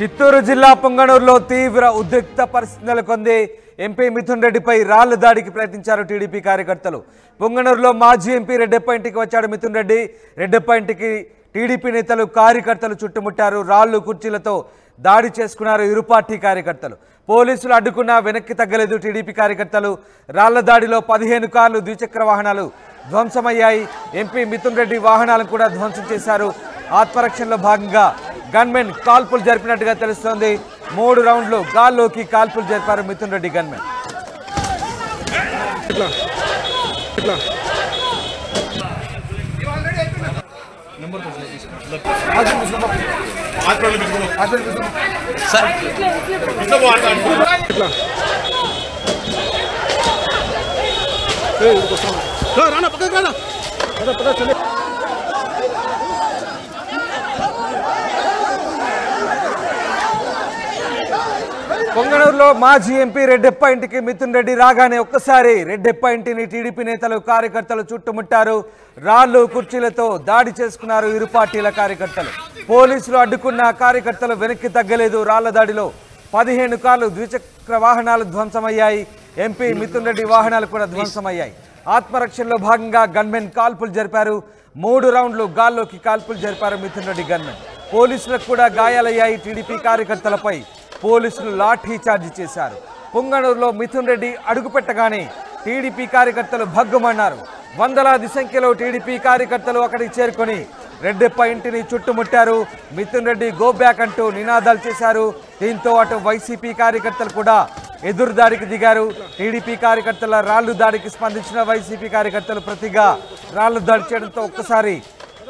చిత్తూరు జిల్లా పొంగనూరులో తీవ్ర ఉద్రిక్త పరిస్థితి నెలకొంది. ఎంపీ మిథున్ రెడ్డిపై రాళ్ల దాడికి ప్రయత్నించారు టీడీపీ కార్యకర్తలు. పొంగనూరులో మాజీ ఎంపీ రెడ్డెప్ప ఇంటికి వచ్చాడు మిథున్ రెడ్డి. రెడ్డెప్ప ఇంటికి టీడీపీ నేతలు కార్యకర్తలు చుట్టుముట్టారు. రాళ్లు కుర్చీలతో దాడి చేసుకున్నారు ఇరు పార్టీ కార్యకర్తలు. పోలీసులు అడ్డుకున్నా వెనక్కి తగ్గలేదు టీడీపీ కార్యకర్తలు. రాళ్ల దాడిలో 15 కార్లు ద్విచక్ర వాహనాలు ధ్వంసమయ్యాయి. ఎంపీ మిథున్ రెడ్డి వాహనాలను కూడా ధ్వంసం చేశారు. ఆత్మరక్షణలో భాగంగా గన్మెన్ కాల్పులు జరిపినట్టుగా తెలుస్తోంది. 3 రౌండ్లు గాల్లోకి కాల్పులు జరిపారు మిథున్ రెడ్డి గన్మెన్. పొంగనూరులో మాజీ ఎంపీ రెడ్డెప్ప ఇంటికి మిథున్ రెడ్డి రాగానే ఒక్కసారి రెడ్డెప్ప ఇంటిని టీడీపీ నేతలు కార్యకర్తలు చుట్టుముట్టారు. రాళ్లు కుర్చీలతో దాడి చేసుకున్నారు ఇరు పార్టీల కార్యకర్తలు. పోలీసులు అడ్డుకున్న కార్యకర్తలు వెనక్కి తగ్గలేదు. రాళ్ల దాడిలో 15 కార్లు ద్విచక్ర వాహనాలు ధ్వంసమయ్యాయి. ఎంపీ మిథున్ రెడ్డి వాహనాలు కూడా ధ్వంసమయ్యాయి. ఆత్మరక్షణలో భాగంగా గన్మెన్ కాల్పులు జరిపారు. 3 రౌండ్లు గాల్లోకి కాల్పులు జరిపారు మిథున్ రెడ్డి గన్మెన్. పోలీసులకు కూడా గాయాలయ్యాయి. టీడీపీ కార్యకర్తలపై పోలీసులు లాఠీ చార్జీ చేశారు. పొంగనూరులో మిథున్ రెడ్డి అడుగుపెట్టగానే టీడీపీ కార్యకర్తలు భగ్గుమన్నారు. వందలాది సంఖ్యలో టీడీపీ కార్యకర్తలు అక్కడికి చేరుకొని రెడ్డెప్ప ఇంటిని చుట్టుముట్టారు. మిథున్ రెడ్డి గో బ్యాక్ అంటూ నినాదాలు చేశారు. దీంతో అటు వైసీపీ కార్యకర్తలు కూడా ఎదురుదాడికి దిగారు. టీడీపీ కార్యకర్తల రాళ్లు దాడికి స్పందించిన వైసీపీ కార్యకర్తలు ప్రతిగా రాళ్లు దాడి చేయడంతో ఒక్కసారి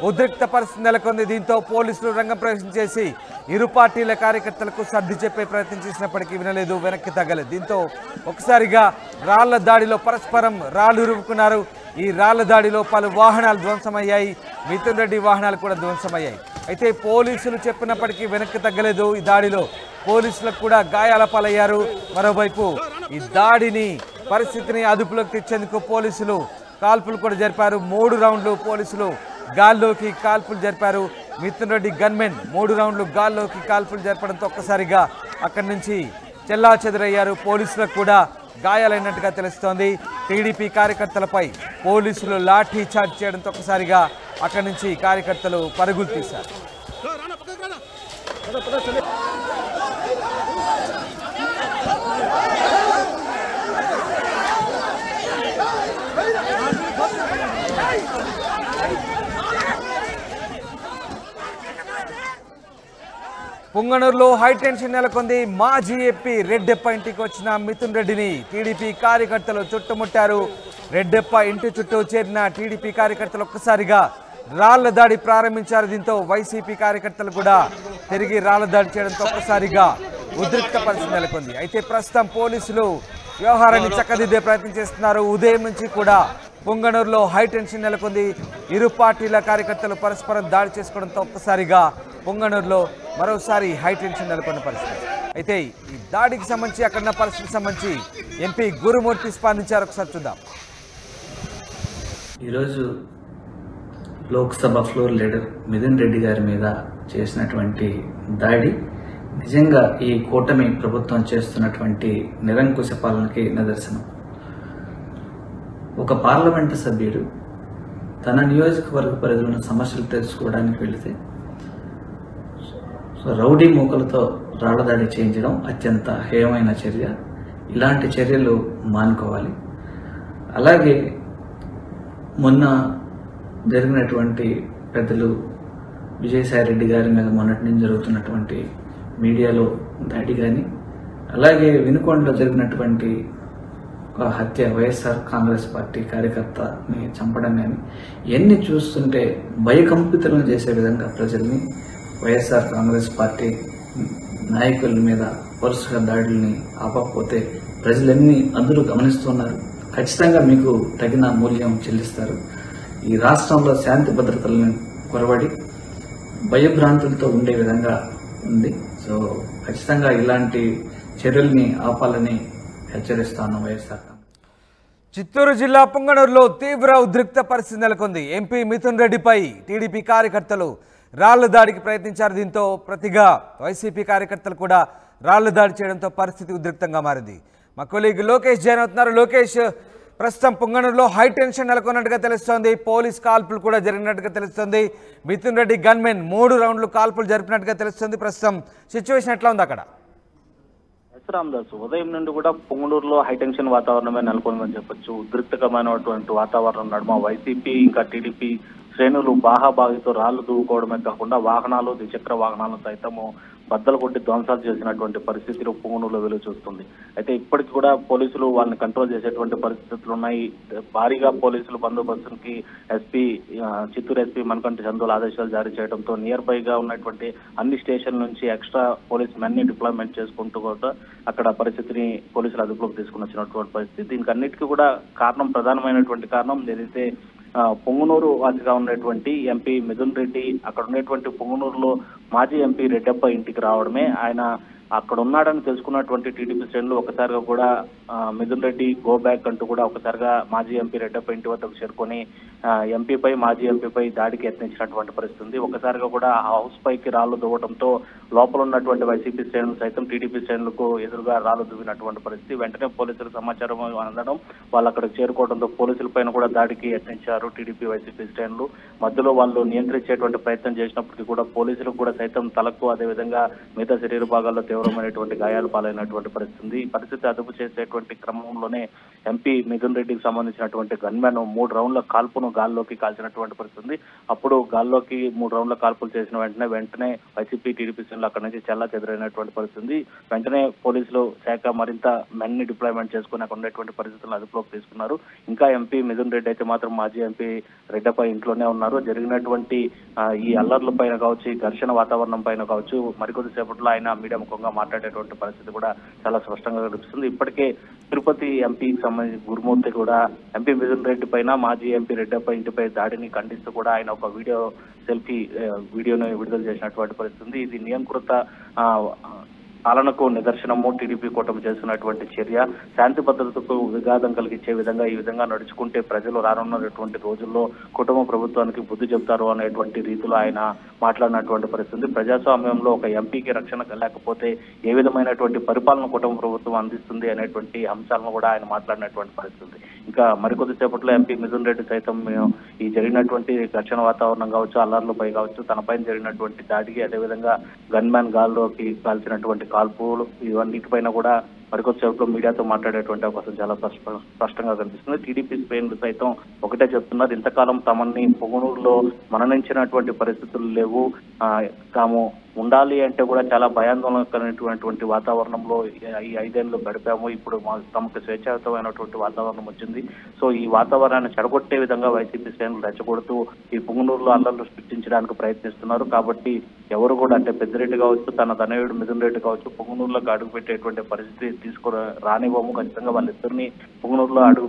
ఉద్రిక్త పరిస్థితి నెలకొంది. దీంతో పోలీసులు రంగం ప్రవేశం చేసి ఇరు పార్టీల కార్యకర్తలకు సర్ది చెప్పే ప్రయత్నం చేసినప్పటికీ వినలేదు, వెనక్కి తగ్గలేదు. దీంతో ఒకసారిగా రాళ్ల దాడిలో పరస్పరం రాళ్లు ఉరుముకున్నారు. ఈ రాళ్ల దాడిలో పలు వాహనాలు ధ్వంసమయ్యాయి. మిథున్ రెడ్డి వాహనాలు కూడా ధ్వంసమయ్యాయి. అయితే పోలీసులు చెప్పినప్పటికీ వెనక్కి తగ్గలేదు. ఈ దాడిలో పోలీసులకు కూడా గాయాల పాలయ్యారు. మరోవైపు ఈ దాడిని పరిస్థితిని అదుపులోకి తెచ్చేందుకు పోలీసులు కాల్పులు కూడా జరిపారు. 3 రౌండ్లు పోలీసులు గాల్లోకి కాల్పులు జరిపారు. మిథున్ రెడ్డి గన్మెన్ 3 రౌండ్లు గాల్లోకి కాల్పులు జరపడంతో ఒక్కసారిగా అక్కడి నుంచి చెల్లాచెదురయ్యారు. పోలీసులకు కూడా గాయాలైనట్టుగా తెలుస్తోంది. టీడీపీ కార్యకర్తలపై పోలీసులు లాఠీ చార్జ్ చేయడంతో ఒక్కసారిగా అక్కడి నుంచి కార్యకర్తలు పరుగులు తీశారు. పొంగనూరులో హైటెన్షన్ నెలకొంది. మాజీ ఎంపీ రెడ్డెప్ప ఇంటికి వచ్చిన మిథున్ రెడ్డిని టీడీపీ కార్యకర్తలు చుట్టుముట్టారు. రెడ్డెప్ప ఇంటి చుట్టూ చేరిన టీడీపీ కార్యకర్తలు ఒక్కసారిగా రాళ్ల దాడి ప్రారంభించారు. దీంతో వైసీపీ కార్యకర్తలు కూడా తిరిగి రాళ్ల దాడి చేయడంతో ఒక్కసారిగా ఉద్రిక్త పరిస్థితి నెలకొంది. అయితే ప్రస్తుతం పోలీసులు వ్యవహారాన్ని చక్కదిద్దే ప్రయత్నం చేస్తున్నారు. ఉదయం నుంచి కూడా పొంగనూరులో హైటెన్షన్ నెలకొంది. ఇరు పార్టీల కార్యకర్తలు పరస్పరం దాడి చేసుకోవడంతో ఒక్కసారిగా పొంగనూరులో మరోసారి హైటెన్షన్ నెలకొన్న పరిస్థితి. అయితే ఈ దాడికి సంబంధించి అక్కడున్న పరిస్థితికి సంబంధించి ఎంపీ గురుమూర్తి స్పందించారు. ఒకసారి చూద్దాం. ఈరోజు లోక్సభ ఫ్లోర్ లీడర్ మిథున్ రెడ్డి గారి మీద చేసినటువంటి దాడి నిజంగా ఈ కూటమి ప్రభుత్వం చేస్తున్నటువంటి నిరంకుశ పాలనకి నిదర్శనం. ఒక పార్లమెంటు సభ్యుడు తన నియోజకవర్గ పరిధిలో ఉన్న సమస్యలు తెలుసుకోవడానికి వెళితే రౌడీ మూకలతో రాళ్లదాడి చేయించడం అత్యంత హేయమైన చర్య. ఇలాంటి చర్యలు మానుకోవాలి. అలాగే మొన్న జరిగినటువంటి పెద్దలు విజయసాయిరెడ్డి గారి మీద మొన్నటి నుంచి జరుగుతున్నటువంటి మీడియాలో దాడి కానీ, అలాగే వినుకొండలో జరిగినటువంటి ఒక హత్య, వైఎస్ఆర్ కాంగ్రెస్ పార్టీ కార్యకర్తని చంపడం కానీ, ఇవన్నీ చూస్తుంటే భయకంపితులను చేసే విధంగా ప్రజల్ని వైఎస్ఆర్ కాంగ్రెస్ పార్టీ నాయకుల మీద వరుసగా దాడుల్ని ఆపకపోతే ప్రజలన్నీ అందరూ గమనిస్తున్నారు. ఖచ్చితంగా మీకు తగిన మూల్యం చెల్లిస్తారు. ఈ రాష్ట్రంలో శాంతి భద్రతలను కొరవడి భయభ్రాంతులతో ఉండే విధంగా ఉంది. సో ఖచ్చితంగా ఇలాంటి చర్యల్ని ఆపాలని హెచ్చరిస్తాను వైఎస్ఆర్. చిత్తూరు జిల్లా పొంగనూరులో తీవ్ర ఉద్రిక్త పరిస్థితి నెలకొంది. ఎంపీ మిథున్ రెడ్డిపై టీడీపీ కార్యకర్తలు రాళ్ల దాడికి ప్రయత్నించారు. దీంతో ప్రతిగా వైసీపీ కార్యకర్తలు కూడా రాళ్ల దాడి చేయడంతో పరిస్థితి ఉద్రిక్తంగా మారింది. మా కొలీగ్ లోకేష్ జాయిన్ అవుతున్నారు. లోకేష్, ప్రస్తుతం పుంగనూరులో హై టెన్షన్ నెలకొన్నట్టుగా తెలుస్తోంది. పోలీస్ కాల్పులు కూడా జరిగినట్టుగా తెలుస్తోంది. మిథున్ రెడ్డి గన్మెన్ 3 రౌండ్లు కాల్పులు జరిపినట్టుగా తెలుస్తుంది. ప్రస్తుతం సిచ్యువేషన్ ఎట్లా ఉంది అక్కడ? రామదాస్, ఉదయం నుండి కూడా పొంగనూరులో హైటెన్షన్ వాతావరణమే నెలకొందని చెప్పొచ్చు. ఉద్రిక్తమైనటువంటి వాతావరణం నడుమ వైసీపీ ఇంకా టీడీపీ శ్రేణులు బాహాబాగితో రాళ్లు దూవుకోవడమే కాకుండా వాహనాలు, ద్విచక్ర వాహనాలు సైతము బద్దలు కొట్టి ధ్వంసాలు చేసినటువంటి పరిస్థితులు పొంగనూరులో వెలుగు చూస్తుంది. అయితే ఇప్పటికి కూడా పోలీసులు వాళ్ళని కంట్రోల్ చేసేటువంటి పరిస్థితులు ఉన్నాయి. భారీగా పోలీసులు బందోబస్తుకి చిత్తూరు ఎస్పీ మనకంటి చందోల్ ఆదేశాలు జారీ చేయడంతో నియర్ బై గా ఉన్నటువంటి అన్ని స్టేషన్ నుంచి ఎక్స్ట్రా పోలీస్ మెన్ ని డిప్లాయ్మెంట్ చేసుకుంటూ కూడా అక్కడ పరిస్థితిని పోలీసులు అదుపులోకి తీసుకుని వచ్చినటువంటి పరిస్థితి. దీనికి అన్నిటికీ కూడా ప్రధానమైనటువంటి కారణం ఏదైతే పొంగనూరు వాసిగా ఉన్నటువంటి ఎంపీ మిథున్ రెడ్డి అక్కడ ఉన్నటువంటి పొంగనూరులో మాజీ ఎంపీ రెడ్డప్ప ఇంటికి రావడమే. ఆయన అక్కడ ఉన్నాడని తెలుసుకున్నటువంటి టీడీపీ శ్రేణులు ఒకసారిగా కూడా మిథున్ రెడ్డి గో బ్యాక్ అంటూ కూడా ఒకసారిగా మాజీ ఎంపీ రెడ్డప్ప ఇంటి వద్దకు చేరుకొని మాజీ ఎంపీపై దాడికి యత్నించినటువంటి పరిస్థితి ఉంది. ఒకసారిగా కూడా హౌస్ పైకి రాళ్లు దువ్వడంతో లోపల ఉన్నటువంటి వైసీపీ శ్రేణులు సైతం టీడీపీ శ్రేణులకు ఎదురుగా రాళ్లు దువ్వినటువంటి పరిస్థితి. వెంటనే పోలీసులకు సమాచారం అందడం, వాళ్ళు అక్కడికి చేరుకోవడంతో పోలీసుల పైన కూడా దాడికి యత్నించారు టీడీపీ వైసీపీ శ్రేణులు. మధ్యలో వాళ్ళు నియంత్రించేటువంటి ప్రయత్నం చేసినప్పటికీ కూడా పోలీసులకు కూడా సైతం తలకు అదేవిధంగా మిగతా శరీర భాగాల్లో తీవ్రమైనటువంటి గాయాలు పాలైనటువంటి పరిస్థితి. ఈ పరిస్థితి అదుపు చేసేటువంటి క్రమంలోనే ఎంపీ మిథున్ రెడ్డికి సంబంధించినటువంటి గన్మెన్ 3 రౌండ్ల కాల్పును గాల్లోకి కాల్చినటువంటి పరిస్థితి. అప్పుడు గాల్లోకి 3 రౌండ్ల కాల్పులు చేసిన వెంటనే వైసీపీ టీడీపీ శ్రేణులు అక్కడి నుంచి చెల్లా చెదరైనటువంటి పరిస్థితి. వెంటనే పోలీసులు శాఖ మరింత మెన్ ని డిప్లాయ్మెంట్ చేసుకుని అక్కడ ఉండేటువంటి పరిస్థితులను అదుపులోకి తీసుకున్నారు. ఇంకా ఎంపీ మిథున్ రెడ్డి అయితే మాత్రం మాజీ ఎంపీ రెడ్డప్ప ఇంట్లోనే ఉన్నారు. జరిగినటువంటి ఈ అల్లర్ల పైన కావచ్చు, ఈ ఘర్షణ వాతావరణం పైన కావచ్చు, మరికొద్ది సేపట్లో ఆయన మీడియా ముఖంగా మాట్లాడేటువంటి పరిస్థితి కూడా చాలా స్పష్టంగా కనిపిస్తుంది. ఇప్పటికే తిరుపతి ఎంపీకి సంబంధించి గురుమూర్తి కూడా ఎంపీ మిథున్ రెడ్డి పైన మాజీ ఎంపీ రెడ్డప్ప ఇంటిపై దాడిని ఖండిస్తూ కూడా ఆయన ఒక వీడియోను విడుదల చేసినటువంటి పరిస్థితి. ఇది నియంకృత పాలనకు నిదర్శనము. టీడీపీ కూటమి చేస్తున్నటువంటి చర్య శాంతి భద్రతకు విఘాతం కలిగించే విధంగా ఈ విధంగా నడుచుకుంటే ప్రజలు రానున్నటువంటి రోజుల్లో కుటుంబ ప్రభుత్వానికి బుద్ధి చెప్తారు అనేటువంటి రీతిలో ఆయన మాట్లాడినటువంటి పరిస్థితి. ప్రజాస్వామ్యంలో ఒక ఎంపీకి రక్షణ లేకపోతే ఏ విధమైనటువంటి పరిపాలన కుటుంబ ప్రభుత్వం అందిస్తుంది అనేటువంటి అంశాలను కూడా ఆయన మాట్లాడినటువంటి పరిస్థితి. ఇంకా మరికొద్ది సేపట్లో ఎంపీ మిథున్ రెడ్డి సైతం ఈ జరిగినటువంటి ఘర్షణ వాతావరణం కావచ్చు, అల్లర్లపై కావచ్చు, తనపైన జరిగినటువంటి దాడికి అదేవిధంగా గన్మ్యాన్ గాల్లోకి కాల్చినటువంటి కాల్పులు ఇవన్నిటిపైన కూడా మరికొద్దిసేపులో మీడియాతో మాట్లాడేటువంటి అవకాశం చాలా స్పష్టంగా కనిపిస్తుంది. టీడీపీ శ్రేణులు సైతం ఒకటే చెప్తున్నారు, ఇంతకాలం తమని పొంగనూరులో మననించినటువంటి పరిస్థితులు లేవు, తాము ఉండాలి అంటే కూడా చాలా భయాందోళనకరమైనటువంటి వాతావరణంలో ఈ 5 ఏళ్ళు గడిపాము. ఇప్పుడు తమకు స్వేచ్ఛాయుతమైనటువంటి వాతావరణం వచ్చింది. సో ఈ వాతావరణాన్ని చెడగొట్టే విధంగా వైసీపీ శ్రేణులు రెచ్చగొడుతూ ఈ పొంగనూరులో అల్లర్లు సృష్టించడానికి ప్రయత్నిస్తున్నారు. కాబట్టి ఎవరు కూడా అంటే పెద్దిరెడ్డి కావచ్చు, తన తనయుడు మిథున్ రెడ్డి కావచ్చు, పొంగనూరులోకి అడుగు పెట్టేటువంటి పరిస్థితి రానివ్వము. ఖచ్చితంగా వాళ్ళిద్దరిని పొంగనూరులో అడుగు